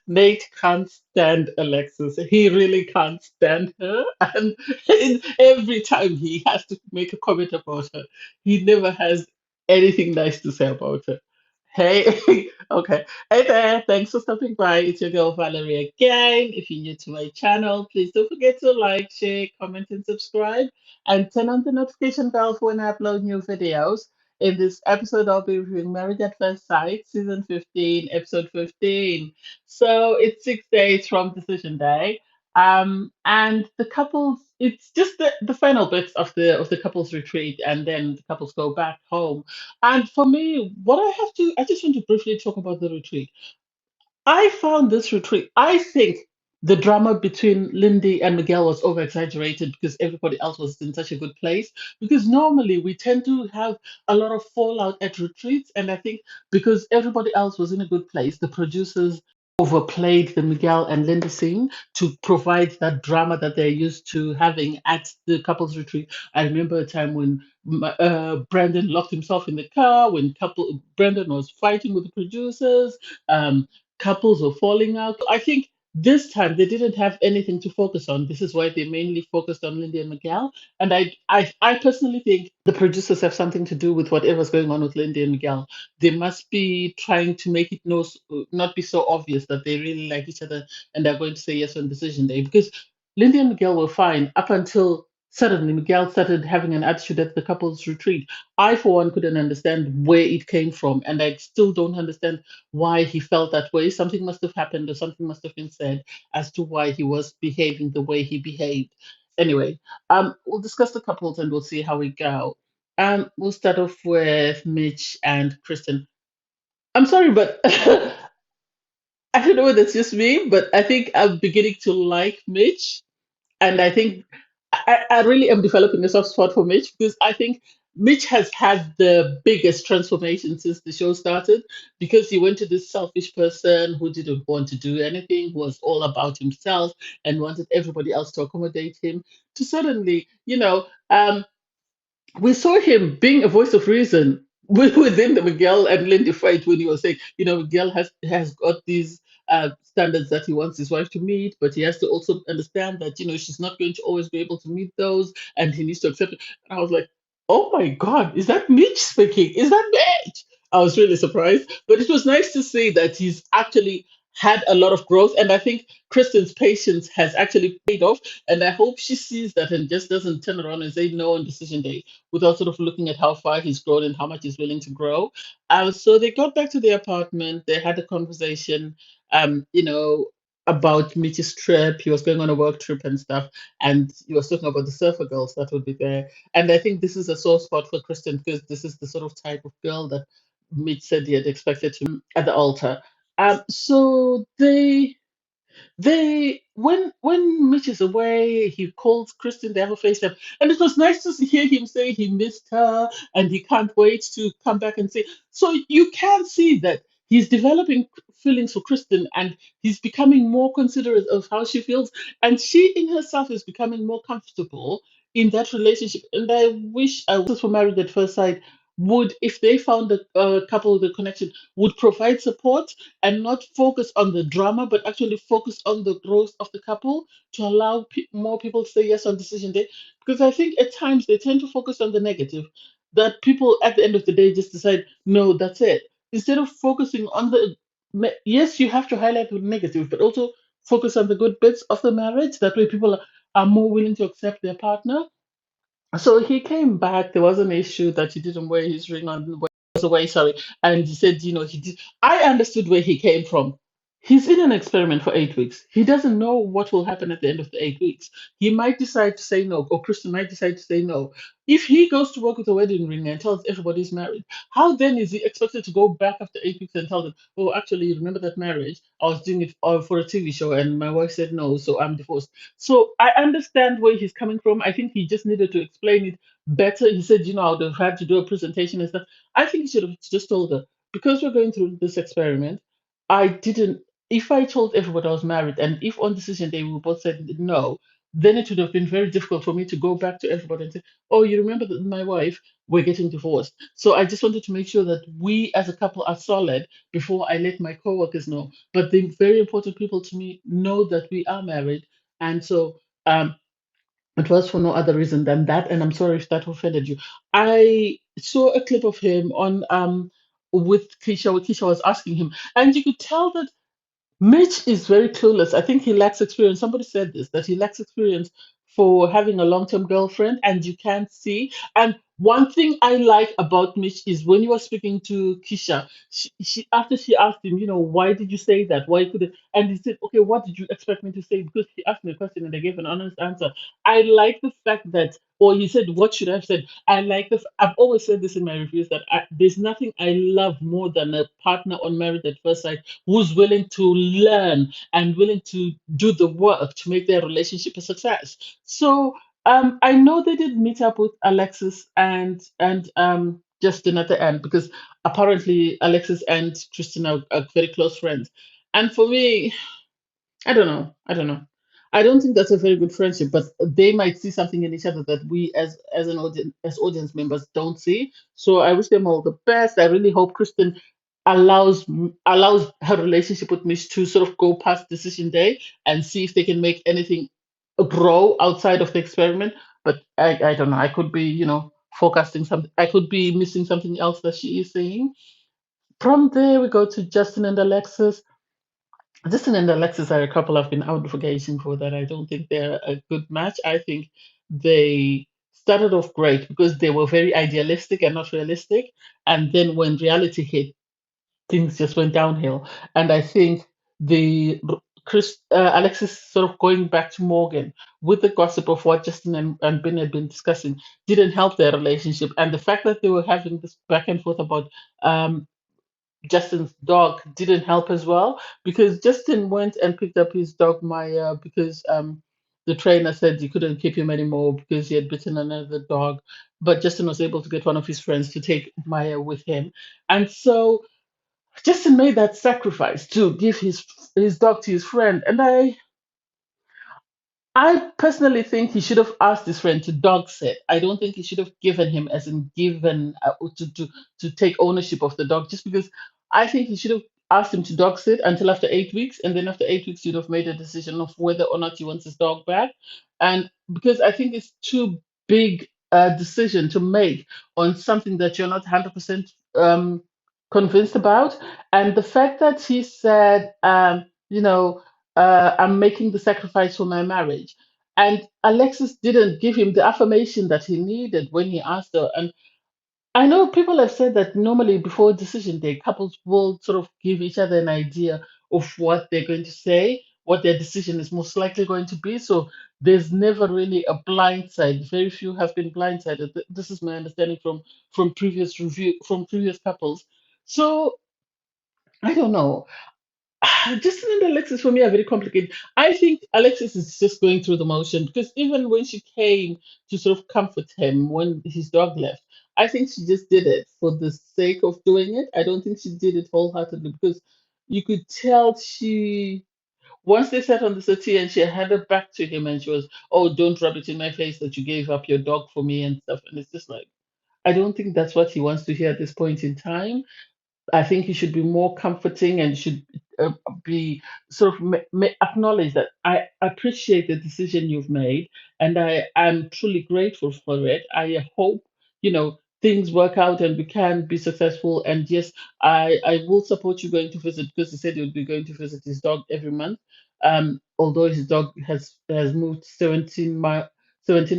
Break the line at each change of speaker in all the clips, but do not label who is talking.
Nate can't stand Alexis. He really can't stand her. And every time he has to make a comment about her, he never has anything nice to say about her. Hey, okay. Hey there, thanks for stopping by. It's your girl Valerie again. If you're new to my channel, please don't forget to like, share, comment, and subscribe. And turn on the notification bell for when I upload new videos. In this episode, I'll be reviewing Married at First Sight, Season 15, Episode 15. So it's 6 days from decision day. And the couples, it's just the final bits of the couples retreat, and then the couples go back home. And for me, I just want to briefly talk about the retreat. I found this retreat, I think the drama between Lindy and Miguel was over exaggerated because everybody else was in such a good place. Because normally we tend to have a lot of fallout at retreats. And I think because everybody else was in a good place, the producers overplayed the Miguel and Linda scene to provide that drama that they're used to having at the couples retreat. I remember a time when Brandon locked himself in the car, when couple Brandon was fighting with the producers. Um, Couples were falling out. I think this time they didn't have anything to focus on. This is why they mainly focused on Lindy and Miguel. And I personally think the producers have something to do with whatever's going on with Lindy and Miguel. They must be trying to make it not be so obvious that they really like each other and they're going to say yes on decision day. Because Lindy and Miguel were fine up until suddenly Miguel started having an attitude at the couples retreat. I, for one, couldn't understand where it came from, and I still don't understand why he felt that way. Something must have happened or something must have been said as to why he was behaving the way he behaved. Anyway, we'll discuss the couples and we'll see how we go. We'll start off with Mitch and Kristen. I'm sorry, but I don't know whether it's just me, but I think I'm beginning to like Mitch. And I think I really am developing a soft spot for Mitch because I think Mitch has had the biggest transformation since the show started because he went to this selfish person who didn't want to do anything, who was all about himself and wanted everybody else to accommodate him, to suddenly, we saw him being a voice of reason within the Miguel and Lindy fight when he was saying, Miguel has got these standards that he wants his wife to meet, but he has to also understand that she's not going to always be able to meet those, and he needs to accept it. And I was like, oh my God, is that Mitch speaking? Is that Mitch? I was really surprised, but it was nice to see that he's actually had a lot of growth, and I think Kristen's patience has actually paid off, and I hope she sees that and just doesn't turn around and say no on decision day without sort of looking at how far he's grown and how much he's willing to grow. So they got back to the apartment. They had a conversation, about Mitch's trip. He was going on a work trip and stuff, and he was talking about the surfer girls that would be there. And I think this is a sore spot for Kristen because this is the sort of type of girl that Mitch said he had expected to meet at the altar. So when Mitch is away, he calls Kristen. They have a FaceTime, and it was nice to hear him say he missed her and he can't wait to come back and say. So you can see that he's developing feelings for Kristen, and he's becoming more considerate of how she feels, and she in herself is becoming more comfortable in that relationship. And I wish I was for Married at First Sight would, if they found a couple, the connection would provide support and not focus on the drama, but actually focus on the growth of the couple to allow more people to say yes on decision day. Because I think at times they tend to focus on the negative, that people at the end of the day just decide, no, that's it. Instead of focusing on yes, you have to highlight the negative, but also focus on the good bits of the marriage. That way people are more willing to accept their partner. So he came back. There was an issue that he didn't wear his ring on when he was away. Sorry, and he said, he did. I understood where he came from. He's in an experiment for 8 weeks. He doesn't know what will happen at the end of the 8 weeks. He might decide to say no, or Kristen might decide to say no. If he goes to work with a wedding ring and tells everybody he's married, how then is he expected to go back after 8 weeks and tell them, oh, actually, remember that marriage? I was doing it for a TV show and my wife said no, so I'm divorced. So I understand where he's coming from. I think he just needed to explain it better. He said, I would have had to do a presentation and stuff. I think he should have just told her, because we're going through this experiment, I didn't, if I told everybody I was married and if on decision day we both said no, then it would have been very difficult for me to go back to everybody and say, oh, you remember that my wife? we're getting divorced. So I just wanted to make sure that we as a couple are solid before I let my coworkers know. But the very important people to me know that we are married. And so it was for no other reason than that. And I'm sorry if that offended you. I saw a clip of him on with Keisha, where Keisha was asking him, and you could tell that Mitch is very clueless. I think he lacks experience. Somebody said this, that he lacks experience for having a long-term girlfriend, and you can't see. And one thing I like about Mitch is when you were speaking to Kisha, she after she asked him, why did you say that? Why could it? And he said, okay, what did you expect me to say? Because he asked me a question and I gave an honest answer. I like the fact that, or he said, what should I have said? I like the. I've always said this in my reviews that there's nothing I love more than a partner on Married at First Sight who's willing to learn and willing to do the work to make their relationship a success. So I know they did meet up with Alexis and Justin at the end because apparently Alexis and Christian are very close friends. And for me, I don't know. I don't know. I don't think that's a very good friendship, but they might see something in each other that we as an audience as audience members don't see. So I wish them all the best. I really hope Kristen allows her relationship with Mish to sort of go past decision day and see if they can make anything grow outside of the experiment. But I don't know. I could be, forecasting something. I could be missing something else that she is saying. From there, we go to Justin and Alexis. Justin and Alexis are a couple I've been advocating for that I don't think they're a good match. I think they started off great because they were very idealistic and not realistic. And then when reality hit, things just went downhill. And I think the Alexis sort of going back to Morgan with the gossip of what Justin and Ben had been discussing didn't help their relationship. And the fact that they were having this back and forth about um, Justin's dog didn't help as well because Justin went and picked up his dog Maya because the trainer said he couldn't keep him anymore because he had bitten another dog. But Justin was able to get one of his friends to take Maya with him. And so Justin made that sacrifice to give his dog to his friend. And I personally think he should have asked his friend to dog sit. I don't think he should have given him, as in given to take ownership of the dog, just because I think he should have asked him to dog sit until after 8 weeks, and then after 8 weeks, you'd have made a decision of whether or not he wants his dog back. And because I think it's too big a decision to make on something that you're not 100% convinced about, and the fact that he said, I'm making the sacrifice for my marriage. And Alexis didn't give him the affirmation that he needed when he asked her. And I know people have said that normally before decision day, couples will sort of give each other an idea of what they're going to say, what their decision is most likely going to be. So there's never really a blind side. Very few have been blindsided. This is my understanding from previous review from previous couples. So I don't know. Justin and Alexis for me are very complicated. I think Alexis is just going through the motion because even when she came to sort of comfort him when his dog left, I think she just did it for the sake of doing it. I don't think she did it wholeheartedly because you could tell she once they sat on the settee and she handed back to him and she was, oh, don't rub it in my face that you gave up your dog for me and stuff. And it's just like I don't think that's what he wants to hear at this point in time. I think you should be more comforting and should be sort of acknowledge that I appreciate the decision you've made and I am truly grateful for it. I hope, things work out and we can be successful. And yes, I will support you going to visit because he said he would be going to visit his dog every month. Although his dog has moved 17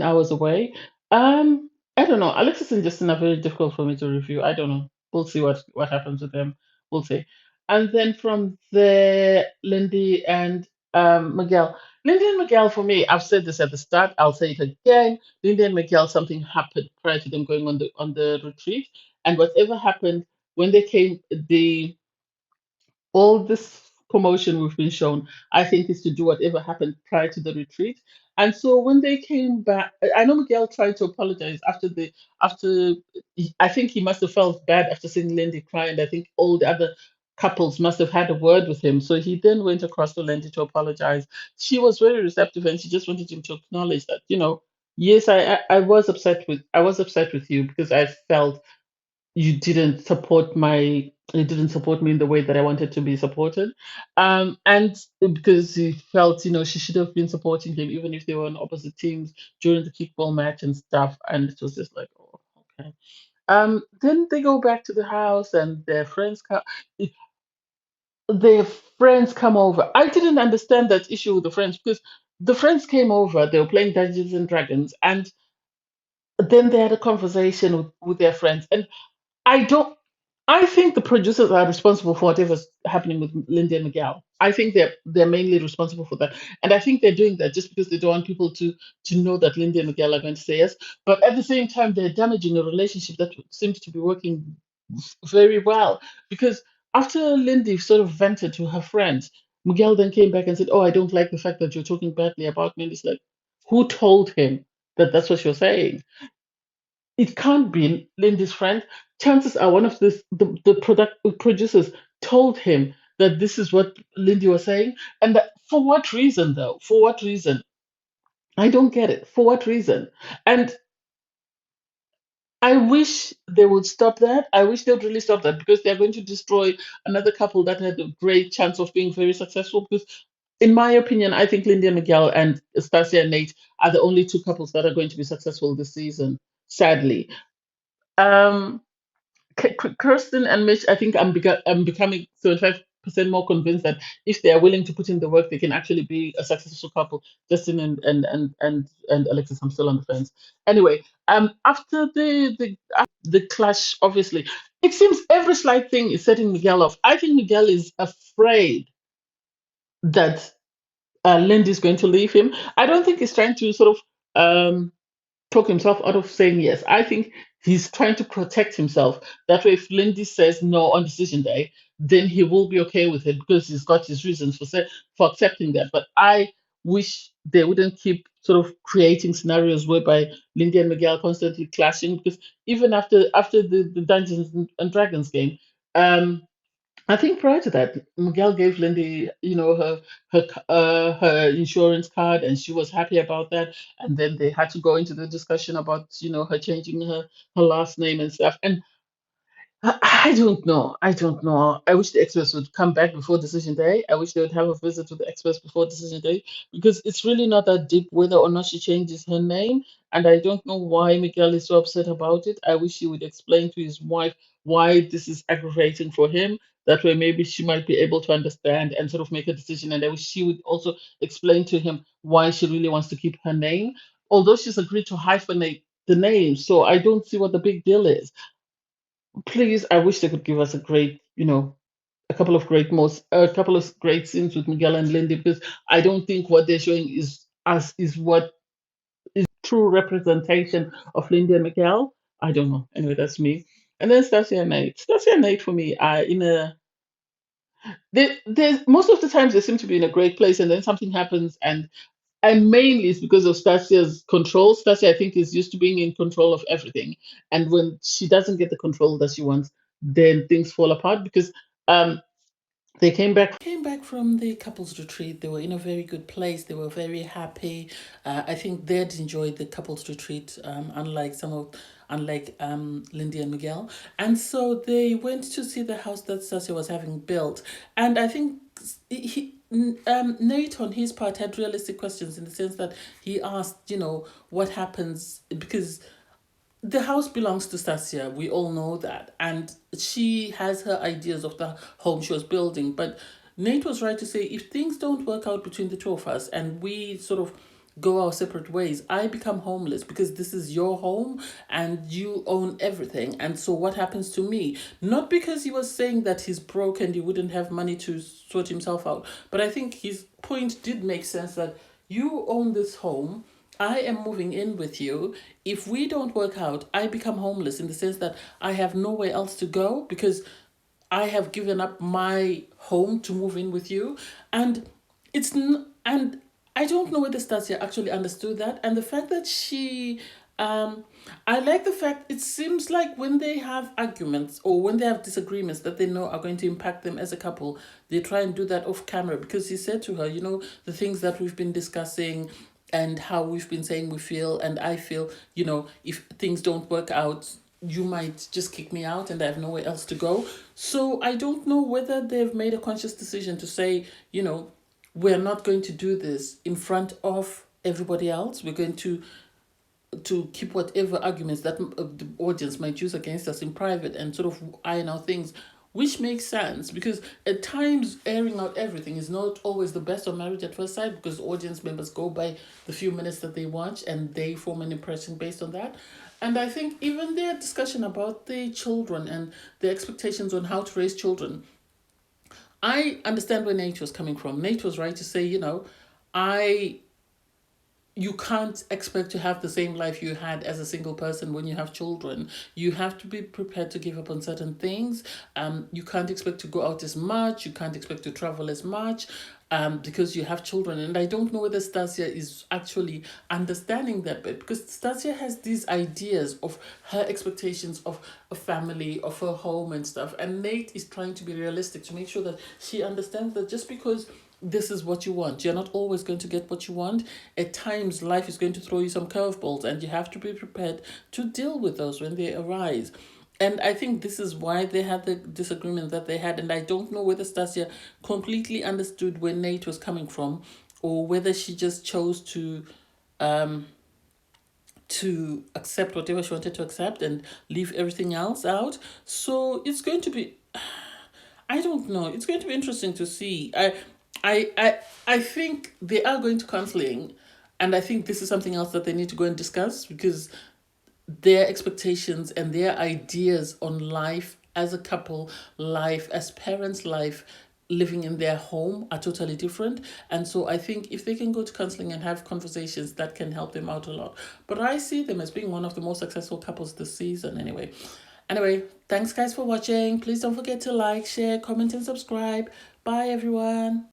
hours away. I don't know. Alexis and Justin are very difficult for me to review. I don't know. We'll see what happens with them. We'll see. And then from there, Lindy and Miguel. Lindy and Miguel, for me, I've said this at the start. I'll say it again. Lindy and Miguel, something happened prior to them going on the retreat, and whatever happened when they came, the all this commotion we've been shown, I think, is to do whatever happened prior to the retreat. And so when they came back, I know Miguel tried to apologize after I think he must have felt bad after seeing Lindy cry, and I think all the other couples must have had a word with him. So he then went across to Lindy to apologize. She was very receptive and she just wanted him to acknowledge that, Yes, I was upset with you because I felt you didn't support me in the way that I wanted to be supported. And because he felt, she should have been supporting him even if they were on opposite teams during the kickball match and stuff. And it was just like, oh, okay. Then they go back to the house and their friends come over. I didn't understand that issue with the friends because the friends came over, they were playing Dungeons and Dragons, and then they had a conversation with their friends. And I don't. I think the producers are responsible for whatever's happening with Lindy and Miguel. I think they're mainly responsible for that, and I think they're doing that just because they don't want people to know that Lindy and Miguel are going to say yes. But at the same time, they're damaging a relationship that seems to be working very well. Because after Lindy sort of vented to her friends, Miguel then came back and said, "Oh, I don't like the fact that you're talking badly about me." And it's like, who told him that that's what you're saying? It can't be Lindy's friend. Chances are one of the product producers told him that this is what Lindy was saying. And that, for what reason, though? For what reason? I don't get it. For what reason? And I wish they would stop that. I wish they would really stop that because they're going to destroy another couple that had a great chance of being very successful. Because, in my opinion, I think Lindy and Miguel and Stacia and Nate are the only two couples that are going to be successful this season, sadly. Um, Kirsten and Mitch, I think I'm becoming 75% more convinced that if they are willing to put in the work, they can actually be a successful couple. Justin and Alexis, I'm still on the fence. Anyway, after the clash, obviously, it seems every slight thing is setting Miguel off. I think Miguel is afraid that Lindy is going to leave him. I don't think he's trying to sort of talk himself out of saying yes. I think he's trying to protect himself. That way, if Lindy says no on decision day, then he will be okay with it because he's got his reasons for accepting that. But I wish they wouldn't keep sort of creating scenarios whereby Lindy and Miguel constantly clashing. Because even after the Dungeons and Dragons game, um, I think prior to that, Miguel gave Lindy, her insurance card, and she was happy about that. And then they had to go into the discussion about, her changing her last name and stuff. And I don't know. I don't know. I wish the experts would come back before decision day. I wish they would have a visit to the experts before decision day because it's really not that deep whether or not she changes her name. And I don't know why Miguel is so upset about it. I wish he would explain to his wife why this is aggravating for him. That way, maybe she might be able to understand and sort of make a decision. And I wish she would also explain to him why she really wants to keep her name, although she's agreed to hyphenate the name. So I don't see what the big deal is. Please, I wish they could give us a couple of great scenes with Miguel and Lindy because I don't think what they're showing is what true representation of Lindy and Miguel. I don't know. Anyway, that's me. And then Stacia and Nate. Stacia and Nate for me are in a they most of the times they seem to be in a great place and then something happens and mainly it's because of Stasia's control. Stasia, I think, is used to being in control of everything. And when she doesn't get the control that she wants, then things fall apart because they came back from the couples retreat. They were in a very good place. They were very happy. I think they'd enjoyed the couples retreat, unlike Lindy and Miguel. And so they went to see the house that Stacia was having built. And I think Nate on his part had realistic questions in the sense that he asked, what happens because the house belongs to Stacia. We all know that. And she has her ideas of the home she was building. But Nate was right to say if things don't work out between the two of us and we sort of go our separate ways, I become homeless because this is your home and you own everything. And so what happens to me? Not because he was saying that he's broke and he wouldn't have money to sort himself out, but I think his point did make sense that you own this home. I am moving in with you. If we don't work out, I become homeless in the sense that I have nowhere else to go because I have given up my home to move in with you. And and I don't know whether Stasia actually understood that. And the fact that um, I like the fact it seems like when they have arguments or when they have disagreements that they know are going to impact them as a couple, they try and do that off camera because he said to her, the things that we've been discussing, and how we've been saying we feel, and I feel, if things don't work out, you might just kick me out and I have nowhere else to go. So I don't know whether they've made a conscious decision to say, we're not going to do this in front of everybody else. We're going to keep whatever arguments that the audience might use against us in private and sort of iron out things, which makes sense because at times airing out everything is not always the best on Marriage at First Sight, because audience members go by the few minutes that they watch and they form an impression based on that. And I think even their discussion about the children and the expectations on how to raise children, I understand where Nate was coming from. Nate was right to say, I you can't expect to have the same life you had as a single person when you have children. You have to be prepared to give up on certain things. You can't expect to go out as much. You can't expect to travel as much, because you have children. And I don't know whether Stacia is actually understanding that bit, because Stacia has these ideas of her expectations of a family, of her home and stuff. And Nate is trying to be realistic to make sure that she understands that just because this is what you want, you're not always going to get what you want. At times, life is going to throw you some curveballs, and you have to be prepared to deal with those when they arise. And I think this is why they had the disagreement that they had. And I don't know whether Stacia completely understood where Nate was coming from, or whether she just chose um, to accept whatever she wanted to accept and leave everything else out. So it's going to be, I don't know. It's going to be interesting to see. I, I, I think they are going to counseling, and I think this is something else that they need to go and discuss, because their expectations and their ideas on life as a couple, life as parents, life living in their home are totally different. And so I think if they can go to counseling and have conversations, that can help them out a lot. But I see them as being one of the most successful couples this season anyway. Anyway, thanks guys for watching. Please don't forget to like, share, comment, and subscribe. Bye everyone.